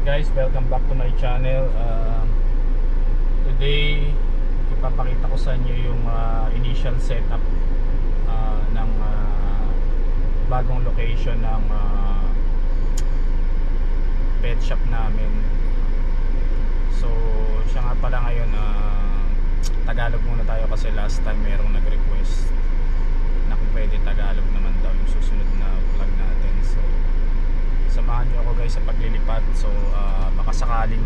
guys, welcome back to my channel. Today ipapakita ko sa inyo yung initial setup ng bagong location ng pet shop namin. So siya nga pala ngayon, Tagalog muna tayo kasi last time merong nag-request na kung pwede Tagalog naman daw yung susunod na vlog natin. So samahan nyo ako guys sa paglilipad. So baka sakaling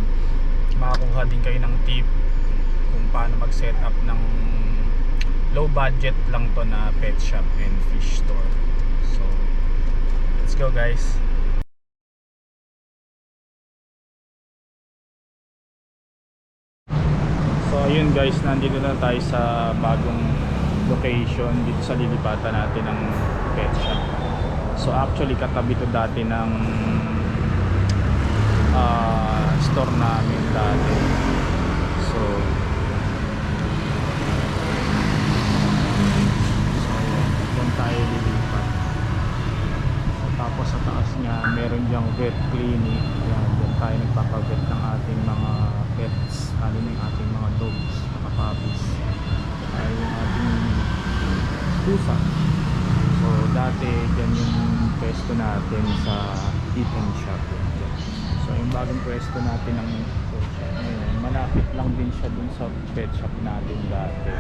makakuha din kayo ng tip kung paano mag set up ng low budget lang to na pet shop and fish store. So let's go guys. So ayun guys, nandito na tayo sa bagong location dito sa lilipatan natin ng pet shop. So actually katabi to dati ng store namin dati. So doon tayo lilipat. So, tapos sa taas niya meron diyang vet clinic. Yan, doon tayo nagpapavet ng ating mga pets, lalo na yung ating mga dogs, mga puppies, ay yung ating pusa. So dati dyan yung pwesto natin sa eat and shop. So yung bagong pwesto natin ng pet shop ngayon, malapit lang din siya dun sa pet shop natin dati.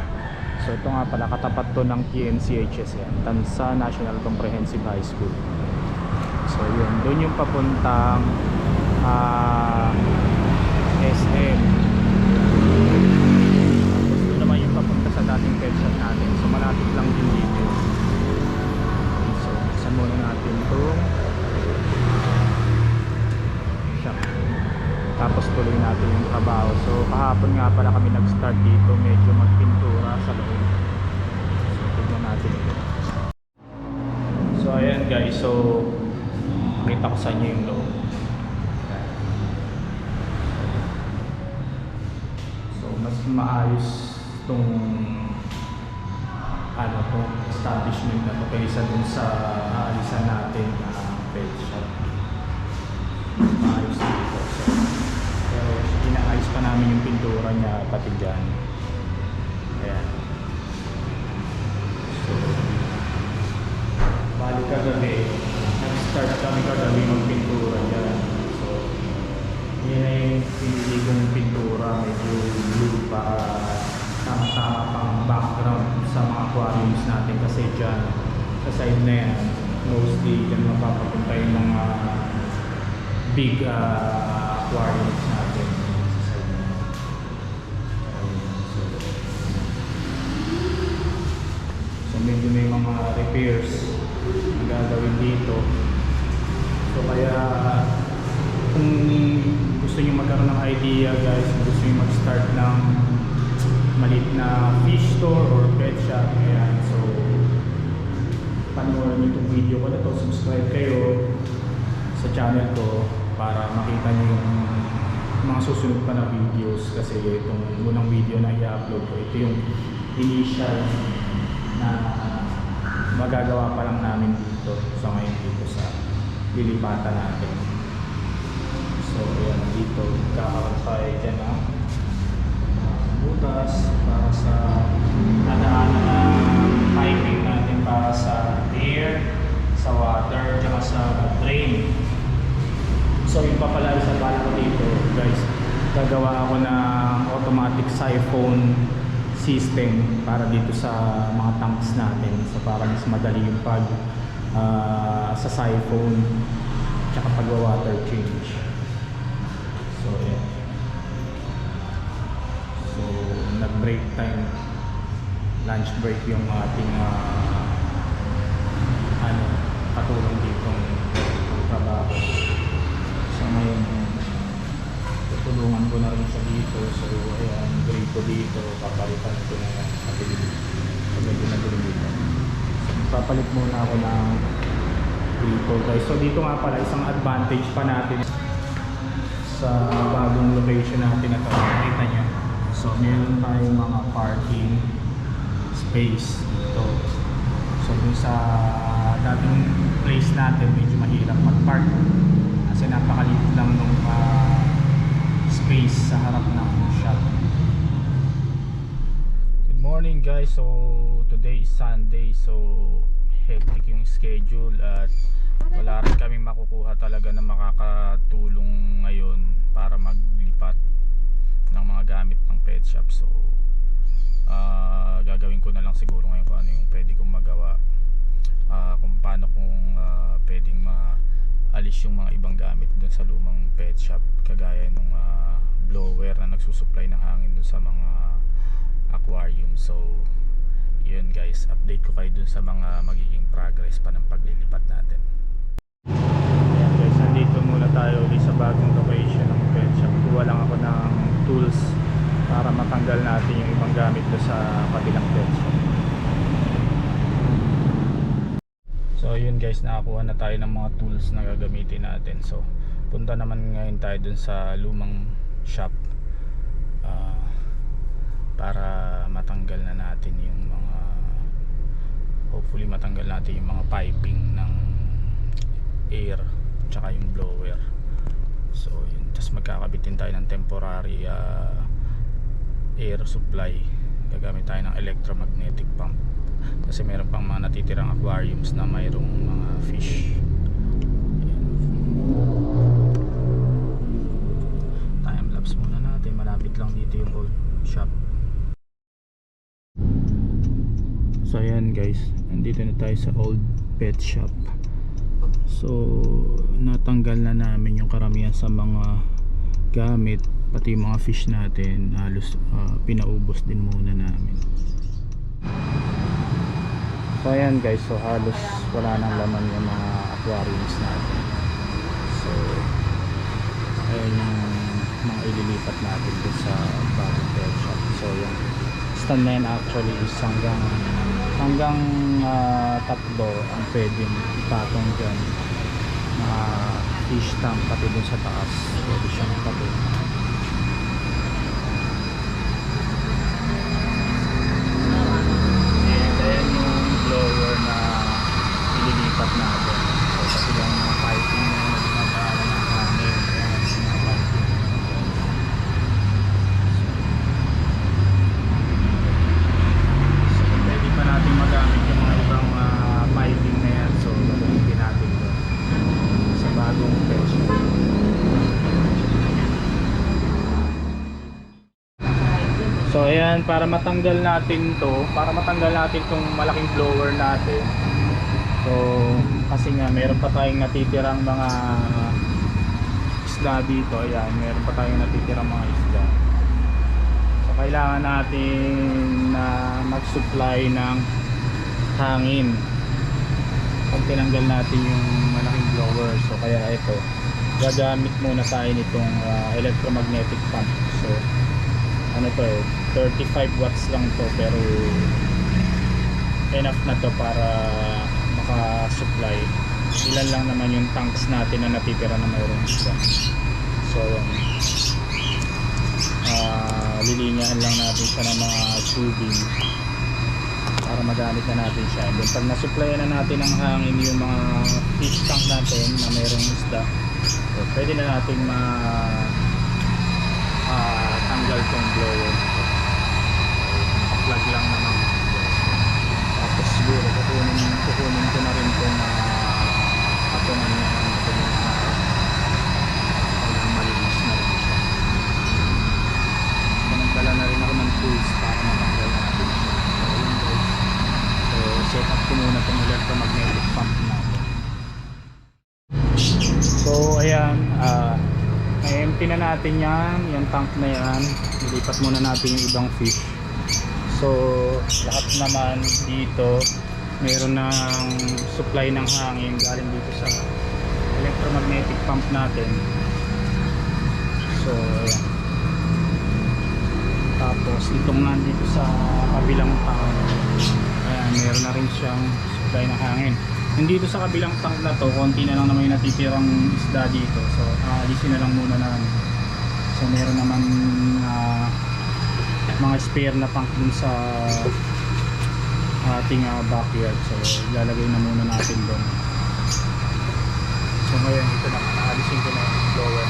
So ito nga pala, katapat to ng TNCHS yan, Tansa National Comprehensive High School. So yun, dun yung papuntang SM. Tapos doon naman yung papunta sa dating pet shop natin. So malapit lang din dito. So buksan muna natin itong shop. Tapos tuloy natin yung trabaho. So kahapon nga pala kami nag-start dito, medyo magpintura sa loob. So tignan natin ito. So ayan guys, so makita ko sa inyo yung loob. Mas maayos itong itong establishment na ito kaysa dun sa naalisan natin na pet shop. Mas maayos dito. Pero inaayos pa namin yung pintura niya pati dyan. Ayan. So bali kagabi, nag-start kami kagabi magpintura dyan. Yan na yung pinili kong pintura, medyo blue para tama-tama pang background sa mga aquariums natin kasi dyan sa side na yan mostly dyan mapapapunta yung mga big aquariums natin sa side na yan. So medyo may mga repairs na gagawin dito. So kaya kung gusto nyo magkaroon ng idea guys, gusto nyo mag-start ng maliit na fish store or pet shop, ayan, so panoorin nyo itong video ko na to, subscribe kayo sa channel ko para makita nyo yung mga susunod pa na videos. Kasi itong unang video na i-upload ko, ito yung initial na magagawa pa lang namin dito sa ngayon dito sa lilipatan natin. So ayan, dito kakaroon tayo dyan ng butas para sa nadaanan ng piping natin para sa air, sa water, tsaka sa drain. So yung papalala sa bala ko dito guys, gagawa ako ng automatic siphon system para dito sa mga tanks natin. So para mas madali yung pag sa siphon tsaka pag-water change. So yeah. So nag-break time, lunch break yung ating katulong ditong trabaho. So ngayon tutulungan ko na rin siya dito. So ayan, grade ko dito, papalitan ko na yan pag medyo nagulong dito. So papalit muna ako ng dito guys. So dito nga pala, isang advantage pa natin sa bagong location natin na ito, nakita nyo. So meron tayong mga parking space dito. So dun sa dating place natin medyo mahirap mag-park kasi napakaliit lang nung space sa harap ng shop. Good morning guys, so today is Sunday, so hectic yung schedule at wala rin kami makukuha talaga na makakatulong ngayon para maglipat ng mga gamit ng pet shop. So gagawin ko na lang siguro ngayon kung ano yung pwede kong magawa, kung paano kung pwedeng maalis yung mga ibang gamit dun sa lumang pet shop, kagaya nung blower na nagsusupply ng hangin dun sa mga aquarium. So yun guys, update ko kayo dun sa mga magiging progress pa ng paglilipat natin. Ayan guys, nandito muna tayo ulit sa bagong location ng pet shop. Kuha lang ako ng tools para matanggal natin yung ibang gamit doon sa kabilang pet shop. So yun guys, nakakuha na tayo ng mga tools na gagamitin natin. So punta naman ngayon tayo dun sa lumang shop para matanggal na natin yung mga, hopefully matanggal natin yung mga piping ng air tsaka yung blower. So yun, just magkakabitin tayo ng temporary air supply. Gagamit tayo ng electromagnetic pump kasi meron pang mga natitirang aquariums na mayroong mga fish. Time lapse muna natin, malapit lang dito yung old shop. So ayan guys, nandito na tayo sa old pet shop. So natanggal na namin yung karamihan sa mga gamit, pati yung mga fish natin halos pinaubos din muna namin. So ayan guys, so halos wala nang laman yung mga aquariums natin. So ayan yung mga ililipat natin dun sa bagong pet shop. So yung stand na yan actually is hanggang tatlo ang pwedeng patong dyan na fish tank, pati dun sa taas pwede siyang patong. And then yung blower na ililipat natin, so kasi lang mga piping na nagmamahal ng hangin, mga piping. So pwede pa natin magamit yung mga ibang piping na yan, so gagamitin natin doon sa bagong pet shop. So ayan, para matanggal natin tong malaking blower natin. So kasi nga meron pa tayong natitirang mga isda dito. Ayan, meron pa tayong natitirang mga isda. So kailangan natin na mag-supply ng hangin pag tinanggal natin yung malaking blower. So kaya ito, gagamit muna tayo nitong electromagnetic pump. So ano to, 35 watts lang to, pero enough na to para maka-supply. Ilan lang naman yung tanks natin na natitira na mayroong isda. So lilinyahan lang natin siya ng mga tubing para magamit na natin siya. Then pag na-supply na natin ng hangin yung mga fish tank natin na mayroong isda, so pwede na natin tanggal tong blower. Naka-plug lang naman. Tapos siguro kukunin ko na rin itong patungan niya ng malinis na rin siya. Managdala na rin ako ng tools para matanggal natin siya. So yun guys, so set up ko muna itong electromagnetic pump natin. So ayan, empty na natin yung tank na yan. Nilipat muna natin yung ibang fish. So lahat naman dito meron ng supply ng hangin galing dito sa electromagnetic pump natin. So ayan. Tapos itong nandito sa kabilang tank, ayan, meron na rin siyang supply ng hangin. Nandito sa kabilang tank na to, konti na lang naman yung natitirang isda dito. So alisin na lang muna namin. So meron naman mga spare na tank dun sa ating backyard. So ilalagay na muna natin doon. So ngayon ito na, alisin ko na yung blower.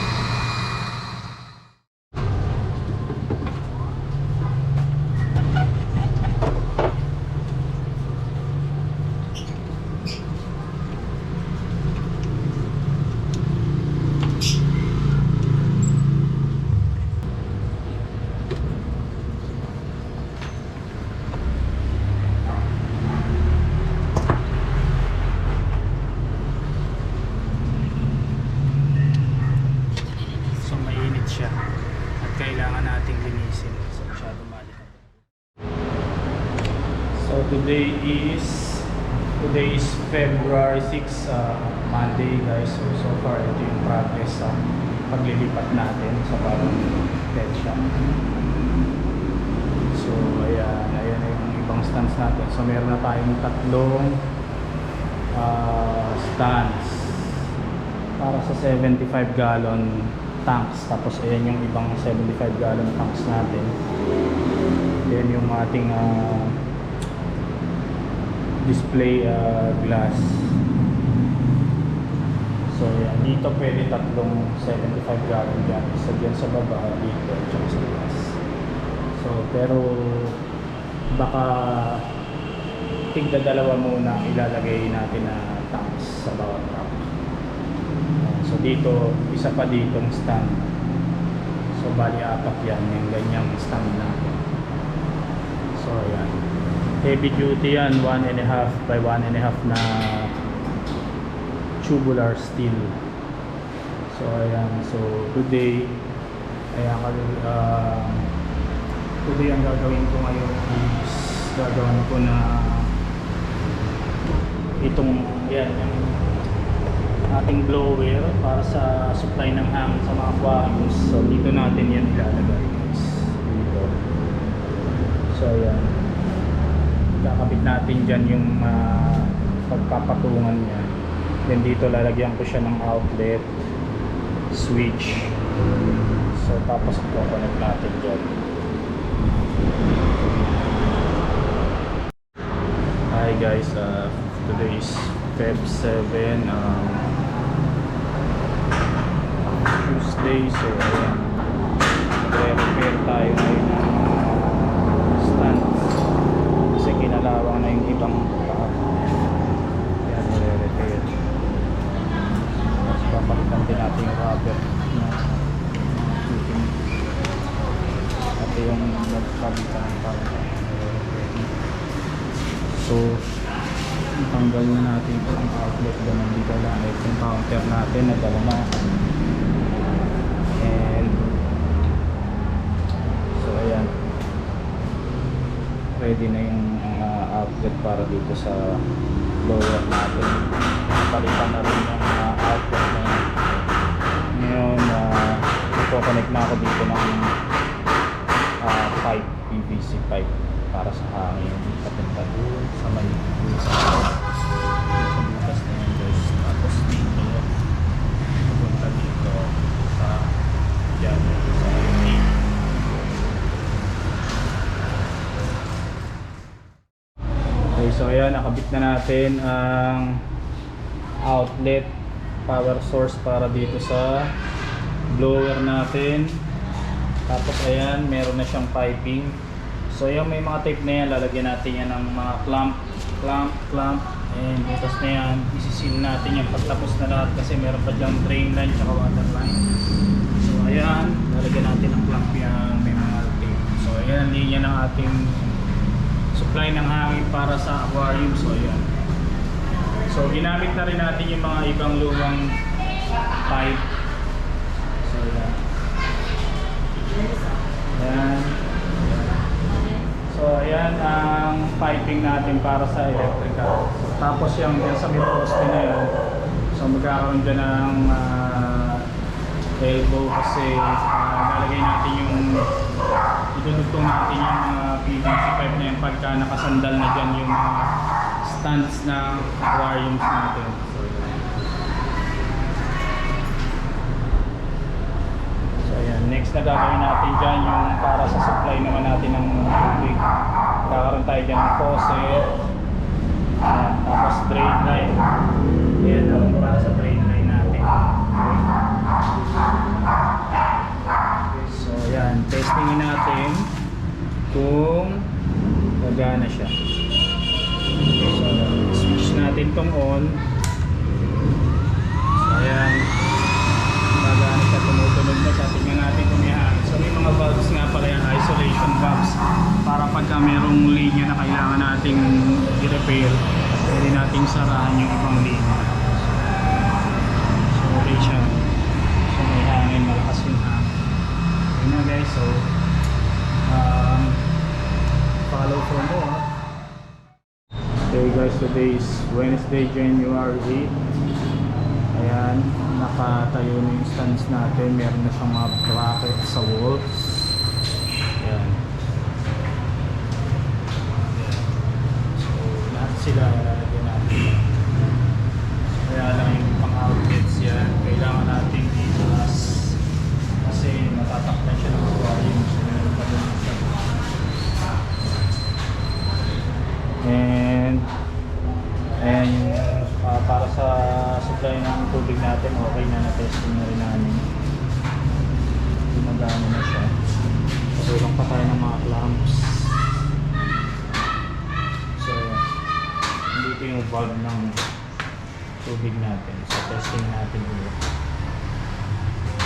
Siya at kailangan nating linisin so masyado malikot. So today is February 6, Monday guys. So far ito yung progress sa paglilipat natin sa bagong pet shop. So ayan na yung ibang stands natin. So meron na tayong tatlong stands para sa 75 gallon tanks, tapos ayan yung ibang 75 gallon tanks natin. Then yung ating display glass. So ayan, dito pwede tatlong 75 gallon dyan, isa dyan sa baba, dito at sa glass. So pero baka tigda dalawa muna ilalagay natin na tanks sa bawat truck. So dito, isa pa ditong stand. So bali apat yan, yung ganyang stand natin. So ayan, heavy duty yan, 1.5 by 1.5 na tubular steel. So ayan, so today ayan, today ang gagawin ko ngayon is gagawin ko na itong yan, yung ating blower para sa supply ng hangin sa mga aquariums. So dito natin yan ilalagay guys, dito. So ayan, kakabit natin dyan yung pagpapatungan niya. Then dito lalagyan ko siya ng outlet switch. So tapos i-connect natin dyan. Hi guys, today is Feb 7, Tuesday. So ayan, magre-repair tayo ngayon ng stand kasi kinalawang na yung ibang ayan, magre-repair. Tapos papalitan din natin yung rubber na shooting at yung nagpalitan ng rubber. So tanggal na natin ang outlet ganun dito lang. Ito yung counter natin na dalawa. And so ayan, ready na yung outlet para dito sa blower natin. Palitan na rin yung outlet na yun. Ngayon ipoconnect na ako dito ng pipe, PVC pipe para sa hangin papunta doon sa may bukas na yan guys. Tapos dito papunta dito sa dyan sa may. Okay, so ayan, nakabit na natin ang outlet power source para dito sa blower natin. Tapos ayan, meron na siyang piping. So yung may mga tape na yan, lalagyan natin yan ng mga clamp, and butas na yan, isisil natin yan pagtapos na lahat kasi meron pa dyang drain line at water line. So ayan, lalagyan natin ng clamp yan, may mga tape. So ayan, linya ng ating supply ng hangin para sa aquarium. So ayan, so ginamit na rin natin yung mga ibang lumang pipe. So ayan, ayan. So ayan ang piping natin para sa electrical. So, tapos yung dyan sa mid-poste na yun, so magkakaroon dyan ng elbow kasi lalagay natin yung idudugtong natin yung PVC pipe na yun pagka nakasandal na dyan yung stands ng aquariums natin. So ayan, next na gagawin natin dyan yung para sa supply naman natin ng tubig. Kakaroon tayo dyan ng faucet, tapos drain line. Ayan, para sa drain line natin. Okay. testingin natin kung gagana siya. So, switch natin tong on. So, ayan. Gagana siya, tumutunog na siya. Tingnan natin kung may hangin. So, may mga valves nga pala yan, isolation valves. Para pagka merong linya na kailangan nating i-repair, pwede nating sarahan yung ibang linya. So, okay siya. So, may hangin, malakas yung hangin. Yun na guys, so follow for more. Okay guys, today is Wednesday, January 8. Ayan, nakatayo na yung stands natin. Meron na siyang mga bracket sa walls. Ayan. So lahat sila lalagyan natin. Kaya lang yung pang outlets yan, kailangan natin i-plus kasi matatakpan siya ng aquarium. So meron pa doon siya. And para sa supply ng tubig natin, okay na, na-testing na rin namin. Gumagana na siya. Kulang pa tayo ng mga clamps. So dito yung valve ng tubig natin. So testing natin ulit.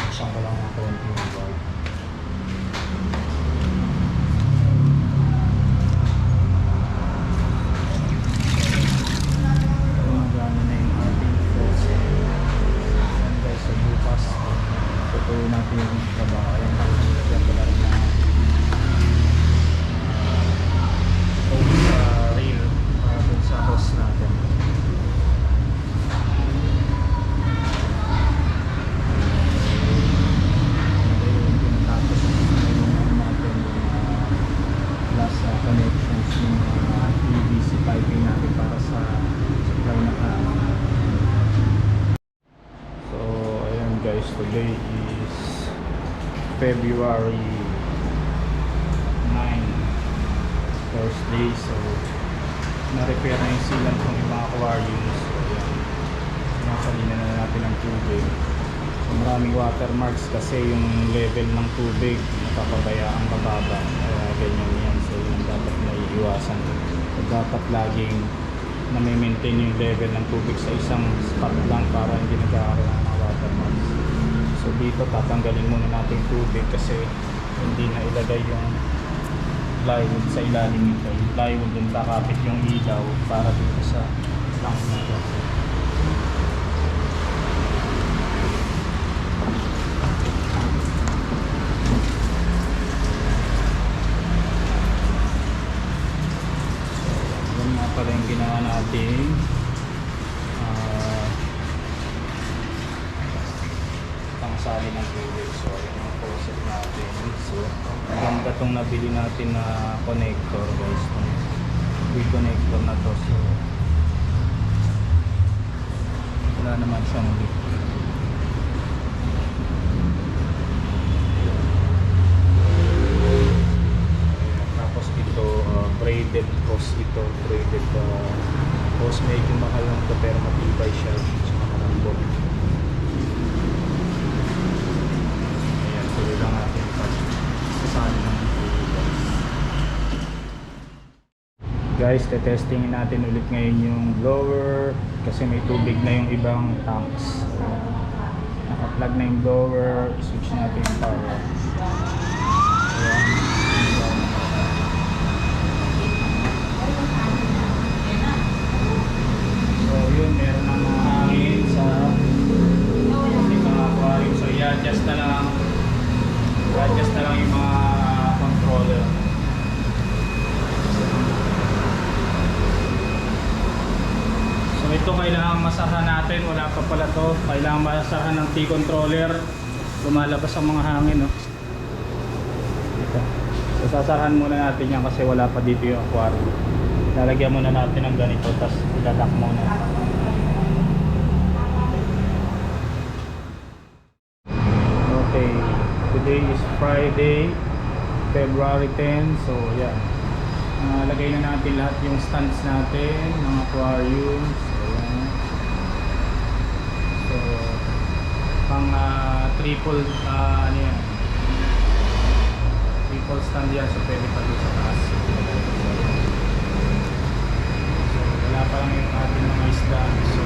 Isang ko lang ng konti yung valve. Tutuloy natin yung trabaho. Ayan, yan pala rin na rail dun sa hose natin. Tapos mayroon natin yung last connections yung PVC piping natin para sa supply na guys. Today is February 9, Thursday. So na-repair na yung sealant ng ibang aquariums. So yan, sinasalinan na natin ang tubig. So maraming watermarks kasi yung level ng tubig nakapabayaang mababa. Ganyan yan. So yun dapat na iiwasan. So dapat laging na-maintain yung level ng tubig sa isang spot lang para hindi nagkakaroon ng mga watermarks. So dito tatanggalin muna natin tubig kasi hindi na ilagay yung plywood sa ilalim nito. Yung plywood dun kakapit yung ilaw para dito sa tank nito. So yan nga pala yung ginawa natin. Sali ng tubig. So ayan ang faucet natin. So maganda itong nabili natin na connector guys. Free connector na to. So wala naman siyang leak. Tapos ito braided hose ito. Braided hose, medyo mahal lang ito pero matibay siya. Tsaka malambot. Lang natin sasali ng tubig. Guys, testingin natin ulit ngayon yung blower kasi may tubig na yung ibang tanks. Naka-plug na yung blower, i-switch natin yung power. Ayan. So yun, meron ng mga hangin sa mga aquarium. So i-adjust na lang yung mga controller. So ito kailangan masarahan natin, wala pa pala to. Kailangan masarahan ng T-controller. Lumalabas ang mga hangin, no? Ito. So sasarahan muna natin yan kasi wala pa dito yung aquarium. Lalagyan muna natin ng ganito, tapos ilalock muna. Okay. Today is Friday, February 10. So yeah, lagay na natin lahat yung stands natin ng aquarium. So yan. So pang triple ano yan, Triple stand yan, so pwede pa doon sa taas. So wala pa lang yung ating mga isda. So